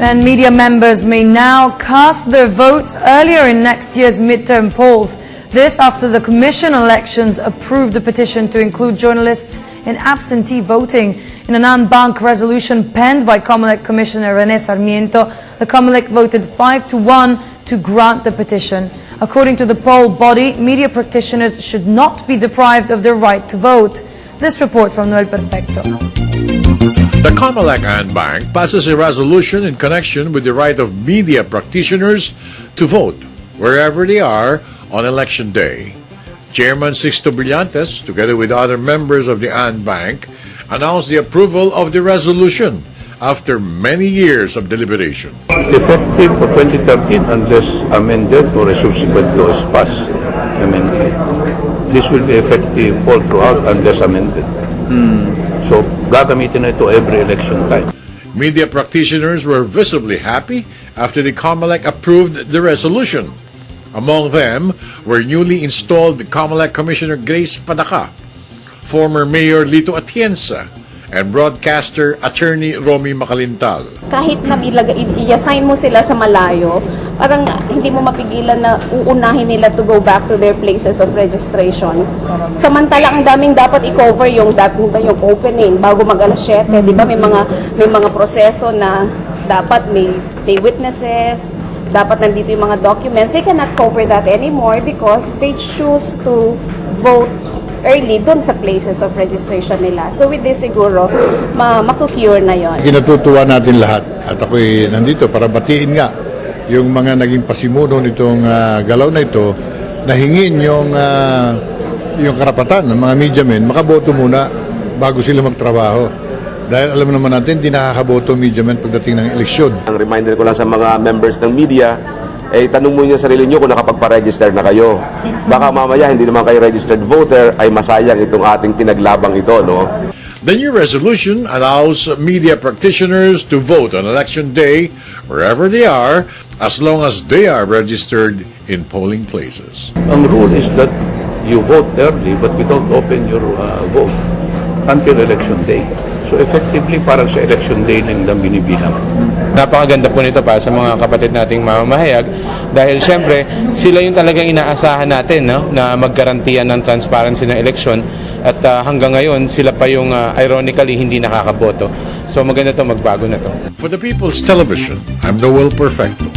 And media members may now cast their votes earlier in next year's midterm polls. This after the Commission on Elections approved the petition to include journalists in absentee voting. In an en banc resolution penned by Comelec Commissioner Rene Sarmiento, the Comelec voted 5-1 to grant the petition. According to the poll body, media practitioners should not be deprived of their right to vote. This report from Noel Perfecto. The Comelec en banc passes a resolution in connection with the right of media practitioners to vote wherever they are on election day. Chairman Sixto Brillantes, together with other members of the en banc, announced the approval of the resolution after many years of deliberation. Effective for 2013 unless amended or a subsequent law is passed, amended. This will be effective all throughout unless amended. So, gagamitin na ito every election time. Media practitioners were visibly happy after the Comelec approved the resolution. Among them were newly installed Comelec Commissioner Grace Padaca, former Mayor Lito Atienza, and broadcaster attorney Romy Macalintal. Kahit na i-assign mo sila sa malayo, parang hindi mo mapigilan na uunahin nila to go back to their places of registration. Samantala, ang daming dapat i-cover yung opening bago mag-alas 7. Di ba may mga proseso na dapat may witnesses, dapat nandito yung mga documents. They cannot cover that anymore because they choose to vote early dun sa places of registration nila. So with this siguro, makukure na yon. Kinatutuwa natin lahat at ako'y nandito para batiin nga yung mga naging pasimuno nitong galaw na ito na hingin yung karapatan ng mga media men makaboto muna bago sila magtrabaho. Dahil alam naman natin, di nakakaboto media men pagdating ng eleksyon. Ang reminder ko lang sa mga members ng media, tanong mo niyo sarili niyo kung nakapagpa-register na kayo. Baka mamaya hindi naman kayo registered voter, ay masayang itong ating pinaglabang ito, no? The new resolution allows media practitioners to vote on election day wherever they are as long as they are registered in polling places. Ang rule is that you vote early but we don't open your vote until election day. So effectively, parang sa election day lang binibilang. Napakaganda po nito para sa mga kapatid nating mamamahayag dahil siyempre sila yung talagang inaasahan natin, no, na maggarantiyan ng transparency ng eleksyon at hanggang ngayon sila pa yung ironically hindi nakakaboto. So maganda to, magbago na to. For the People's Television, I'm Noel Perfecto.